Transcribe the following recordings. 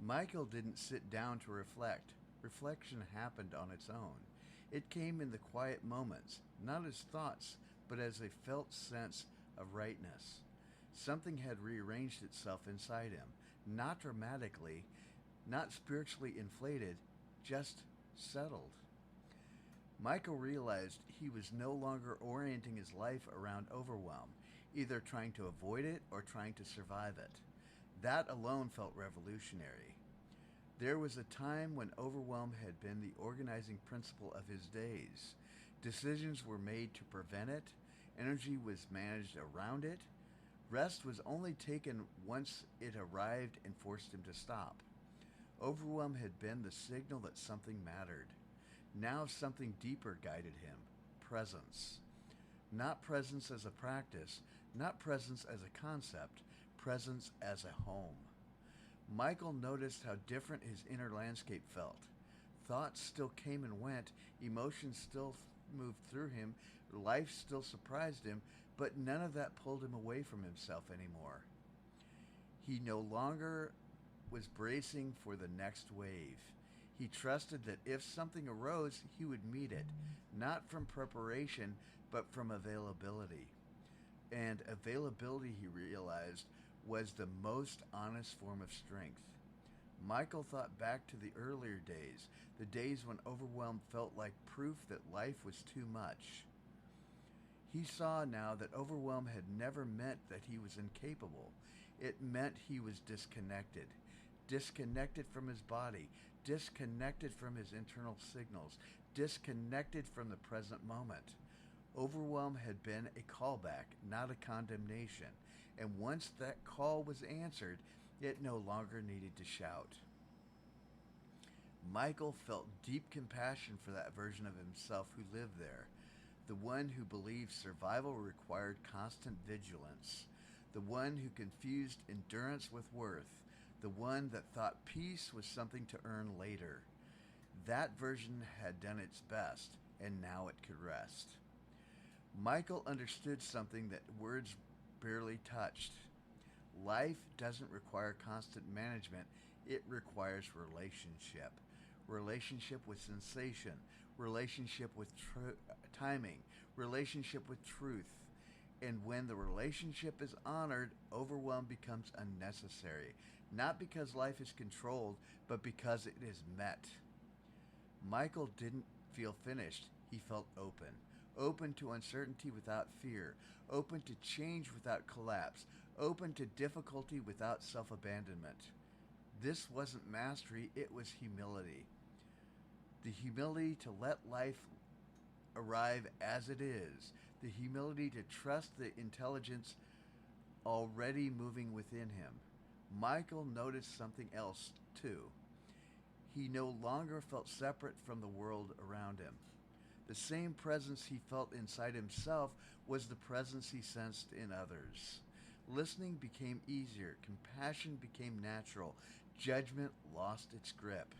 Michael didn't sit down to reflect. Reflection happened on its own. It came in the quiet moments, not as thoughts, but as a felt sense of rightness. Something had rearranged itself inside him, not dramatically, not spiritually inflated, just settled. Michael realized he was no longer orienting his life around overwhelm, either trying to avoid it or trying to survive it. That alone felt revolutionary. There was a time when overwhelm had been the organizing principle of his days. Decisions were made to prevent it, energy was managed around it, rest was only taken once it arrived and forced him to stop. Overwhelm had been the signal that something mattered. Now something deeper guided him: presence. Not presence as a practice, not presence as a concept, presence as a home. Michael noticed how different his inner landscape felt. Thoughts still came and went, emotions still moved through him, life still surprised him, but none of that pulled him away from himself anymore. He no longer was bracing for the next wave. He trusted that if something arose, he would meet it, not from preparation, but from availability. And availability, he realized, was the most honest form of strength. Michael thought back to the earlier days, the days when overwhelm felt like proof that life was too much. He saw now that overwhelm had never meant that he was incapable. It meant he was disconnected. Disconnected from his body, disconnected from his internal signals, disconnected from the present moment. Overwhelm had been a callback, not a condemnation, and once that call was answered, it no longer needed to shout. Michael felt deep compassion for that version of himself who lived there, the one who believed survival required constant vigilance, the one who confused endurance with worth, the one that thought peace was something to earn later. That version had done its best, and now it could rest. Michael understood something that words barely touched. Life doesn't require constant management, it requires relationship. Relationship with sensation, relationship with timing, relationship with truth. And when the relationship is honored, overwhelm becomes unnecessary, not because life is controlled, but because it is met. Michael didn't feel finished, he felt open. Open to uncertainty without fear, open to change without collapse, open to difficulty without self-abandonment. This wasn't mastery, it was humility. The humility to let life arrive as it is, the humility to trust the intelligence already moving within him. Michael noticed something else, too. He no longer felt separate from the world around him. The same presence he felt inside himself was the presence he sensed in others. Listening became easier, compassion became natural, judgment lost its grip.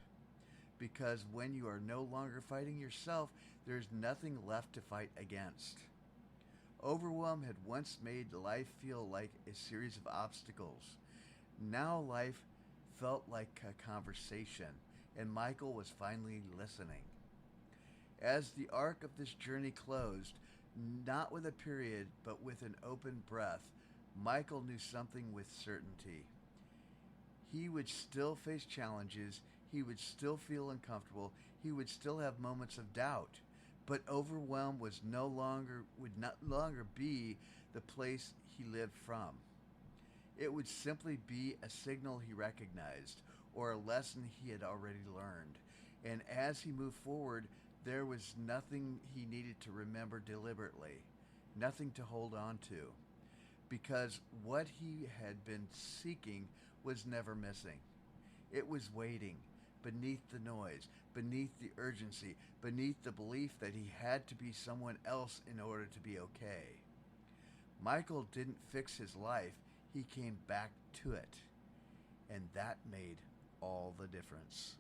Because when you are no longer fighting yourself, there's nothing left to fight against. Overwhelm had once made life feel like a series of obstacles. Now life felt like a conversation, and Michael was finally listening. As the arc of this journey closed, not with a period, but with an open breath, Michael knew something with certainty. He would still face challenges, he would still feel uncomfortable, he would still have moments of doubt, but overwhelm would no longer be the place he lived from. It would simply be a signal he recognized, or a lesson he had already learned. And as he moved forward, there was nothing he needed to remember deliberately, nothing to hold on to, because what he had been seeking was never missing. It was waiting, beneath the noise, beneath the urgency, beneath the belief that he had to be someone else in order to be okay. Michael didn't fix his life, he came back to it. And that made all the difference.